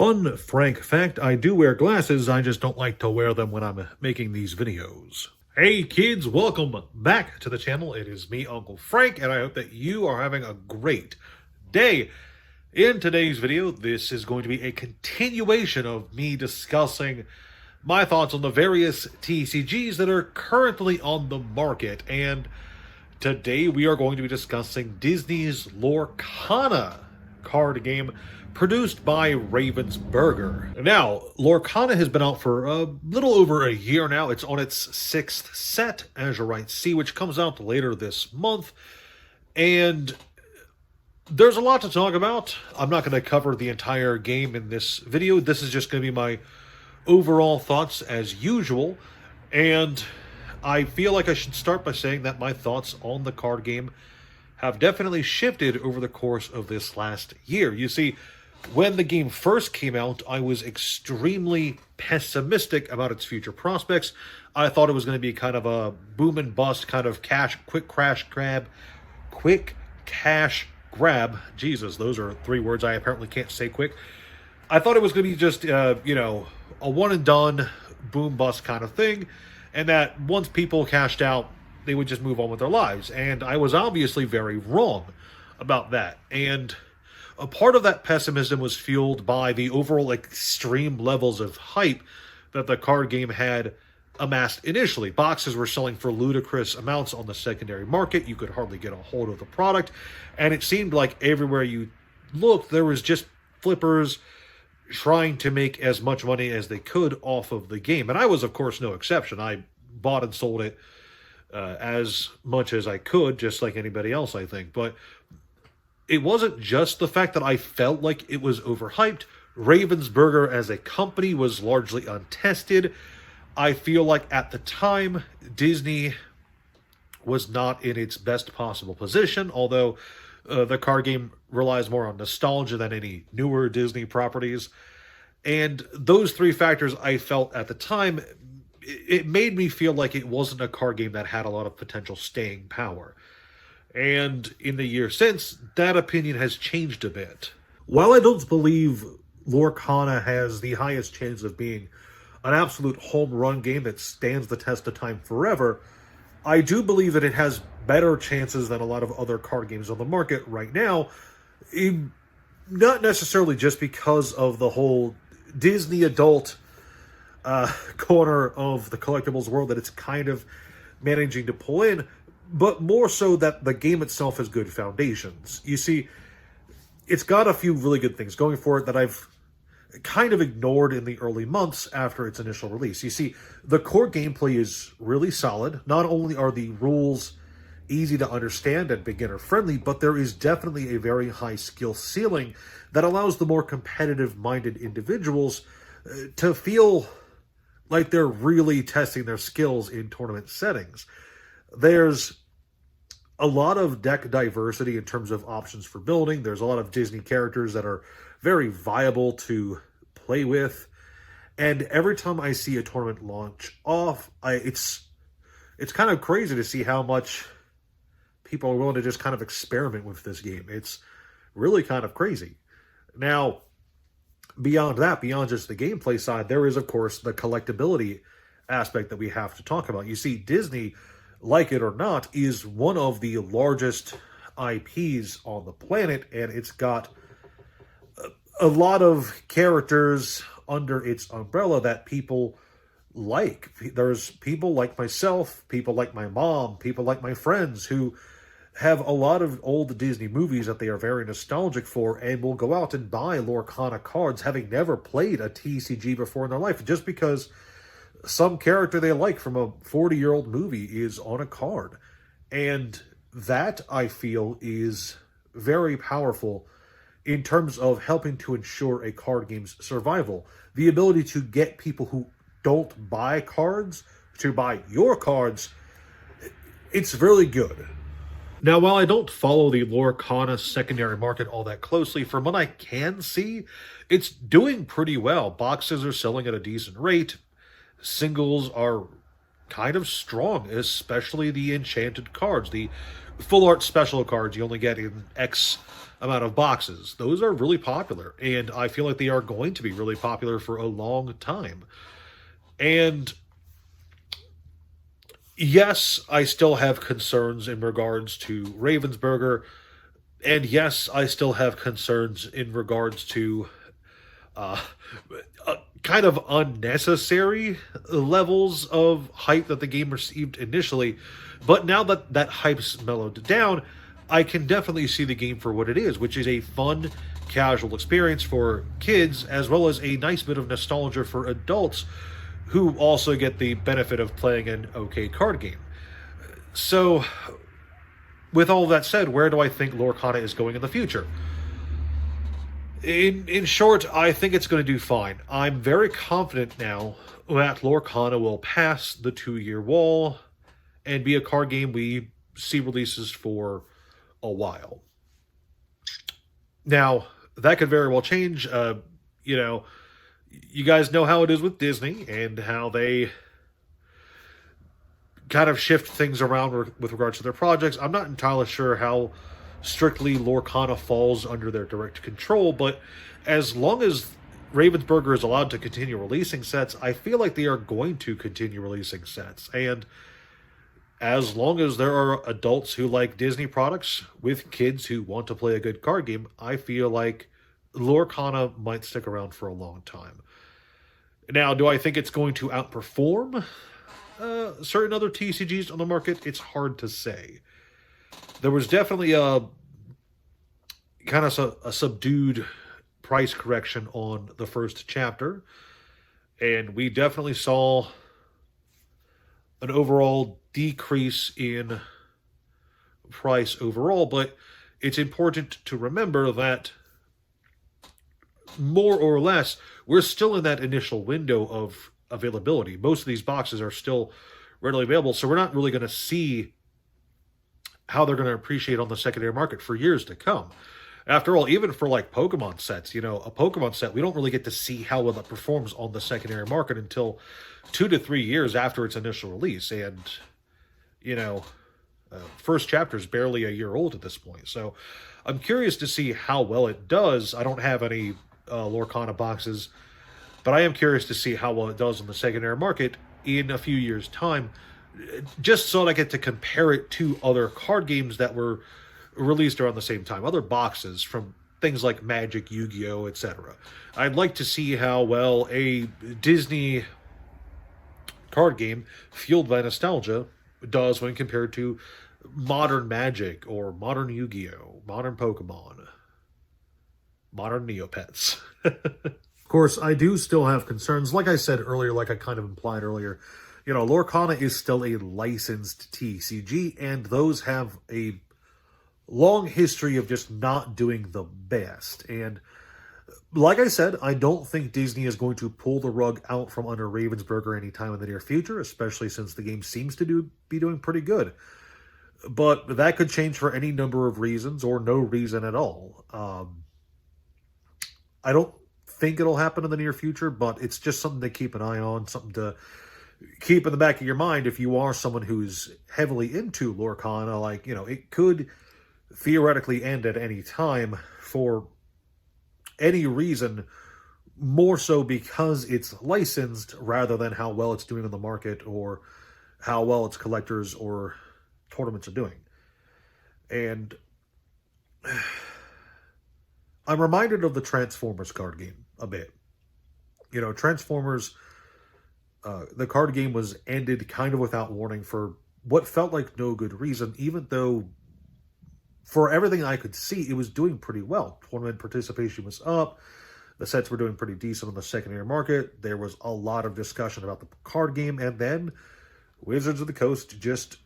Fun Frank fact, I do wear glasses, I just don't like to wear them when I'm making these videos. Hey kids, welcome back to the channel. It is me, Uncle Frank, and I hope that you are having a great day. In today's video, this is going to be a continuation of me discussing my thoughts on the various TCGs that are currently on the market, and today we are going to be discussing Disney's Lorcana card game produced by Ravensburger. Now, Lorcana has been out for a little over a year now. It's on its sixth set, as you right see, which comes out later this month. And there's a lot to talk about. I'm not going to cover the entire game in this video. This is just going to be my overall thoughts as usual. And I feel like I should start by saying that my thoughts on the card game have definitely shifted over the course of this last year. You see, when the game first came out, I was extremely pessimistic about its future prospects. I thought it was going to be kind of a boom and bust, kind of quick cash grab. Jesus, those are three words I apparently can't say quick. I thought it was going to be just, a one and done, boom bust kind of thing. And that once people cashed out, they would just move on with their lives. And I was obviously very wrong about that. And a part of that pessimism was fueled by the overall extreme levels of hype that the card game had amassed initially. Boxes were selling for ludicrous amounts on the secondary market. You could hardly get a hold of the product. And it seemed like everywhere you looked, there was just flippers trying to make as much money as they could off of the game. And I was, of course, no exception. I bought and sold it as much as I could, just like anybody else, I think. But it wasn't just the fact that I felt like it was overhyped. Ravensburger as a company was largely untested. I feel like at the time, Disney was not in its best possible position, although the card game relies more on nostalgia than any newer Disney properties. And those three factors I felt at the time, it made me feel like it wasn't a card game that had a lot of potential staying power. And in the year since, that opinion has changed a bit. While I don't believe Lorcana has the highest chance of being an absolute home run game that stands the test of time forever, I do believe that it has better chances than a lot of other card games on the market right now. Not necessarily just because of the whole Disney adult corner of the collectibles world that it's kind of managing to pull in, but more so that the game itself has good foundations. You see, it's got a few really good things going for it that I've kind of ignored in the early months after its initial release. You see, the core gameplay is really solid. Not only are the rules easy to understand and beginner-friendly, but there is definitely a very high skill ceiling that allows the more competitive-minded individuals to feel like they're really testing their skills in tournament settings. There's a lot of deck diversity in terms of options for building. There's a lot of Disney characters that are very viable to play with. And every time I see a tournament launch off, it's kind of crazy to see how much people are willing to just kind of experiment with this game. It's really kind of crazy. Now, beyond that, beyond just the gameplay side, there is, of course, the collectibility aspect that we have to talk about. You see, Disney, like it or not, is one of the largest IPs on the planet, and it's got a lot of characters under its umbrella that people like. There's people like myself, people like my mom, people like my friends who have a lot of old Disney movies that they are very nostalgic for and will go out and buy Lorcana cards having never played a TCG before in their life just because some character they like from a 40-year-old movie is on a card. And that, I feel, is very powerful in terms of helping to ensure a card game's survival. The ability to get people who don't buy cards to buy your cards, it's really good. Now, while I don't follow the Lorcana secondary market all that closely, from what I can see, it's doing pretty well. Boxes are selling at a decent rate. Singles are kind of strong, especially the enchanted cards, the full art special cards you only get in X amount of boxes. Those are really popular, and I feel like they are going to be really popular for a long time. And yes, I still have concerns in regards to Ravensburger, and yes, I still have concerns in regards to uh, kind of unnecessary levels of hype that the game received initially. But now that that hype's mellowed down, I can definitely see the game for what it is, which is a fun, casual experience for kids, as well as a nice bit of nostalgia for adults who also get the benefit of playing an okay card game. So, with all that said, where do I think Lorcana is going in the future? In short, I think it's going to do fine. I'm very confident now that Lorcana will pass the 2 year wall and be a card game we see releases for a while. Now, that could very well change. You know, you guys know how it is with Disney and how they kind of shift things around with regards to their projects. I'm not entirely sure how strictly Lorcana falls under their direct control, but as long as Ravensburger is allowed to continue releasing sets, I feel like they are going to continue releasing sets. And as long as there are adults who like Disney products with kids who want to play a good card game, I feel like Lorcana might stick around for a long time. Now, do I think it's going to outperform certain other TCGs on the market? It's hard to say. There was definitely a kind of a subdued price correction on the first chapter, and we definitely saw an overall decrease in price overall, but it's important to remember that more or less, we're still in that initial window of availability. Most of these boxes are still readily available, so we're not really going to see how they're going to appreciate on the secondary market for years to come. After all, even for like Pokemon sets, you know, a Pokemon set, we don't really get to see how well it performs on the secondary market until 2 to 3 years after its initial release. And, you know, first chapter is barely a year old at this point. So I'm curious to see how well it does. I don't have any Lorcana boxes, but I am curious to see how well it does on the secondary market in a few years' time, just so that I get to compare it to other card games that were released around the same time, other boxes from things like Magic, Yu-Gi-Oh, etc. I'd like to see how well a Disney card game fueled by nostalgia does when compared to modern Magic or modern Yu-Gi-Oh, modern Pokemon, modern Neopets. Of course, I do still have concerns. Like I said earlier, like I kind of implied earlier, you know, Lorcana is still a licensed TCG, and those have a long history of just not doing the best. And like I said, I don't think Disney is going to pull the rug out from under Ravensburger anytime in the near future, especially since the game seems to be doing pretty good. But that could change for any number of reasons or no reason at all. I don't think it'll happen in the near future, but it's just something to keep an eye on, something to keep in the back of your mind if you are someone who's heavily into Lorcana. Like, you know, it could theoretically end at any time for any reason, more so because it's licensed rather than how well it's doing on the market or how well its collectors or tournaments are doing. And I'm reminded of the Transformers card game a bit. You know, Transformers, the card game was ended kind of without warning for what felt like no good reason, even though for everything I could see, it was doing pretty well. Tournament participation was up. The sets were doing pretty decent on the secondary market. There was a lot of discussion about the card game, and then Wizards of the Coast just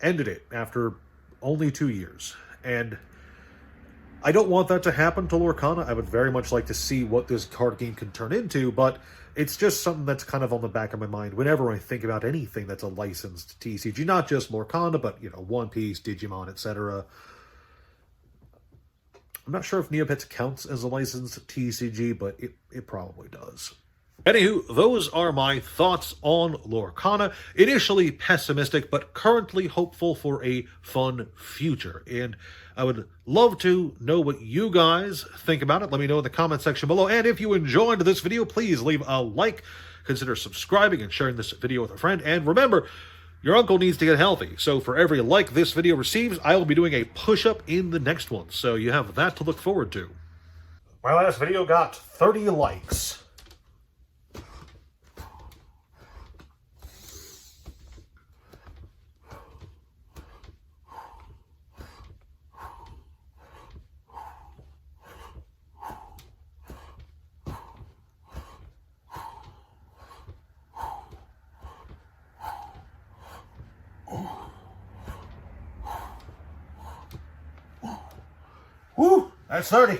ended it after only 2 years. And I don't want that to happen to Lorcana. I would very much like to see what this card game can turn into, but it's just something that's kind of on the back of my mind whenever I think about anything that's a licensed TCG. Not just Lorcana, but, you know, One Piece, Digimon, etc. I'm not sure if Neopets counts as a licensed TCG, but it probably does. Anywho, those are my thoughts on Lorcana. Initially pessimistic, but currently hopeful for a fun future. And I would love to know what you guys think about it. Let me know in the comment section below. And if you enjoyed this video, please leave a like, consider subscribing and sharing this video with a friend. And remember, your uncle needs to get healthy. So for every like this video receives, I will be doing a push-up in the next one. So you have that to look forward to. My last video got 30 likes. Woo! That's 30.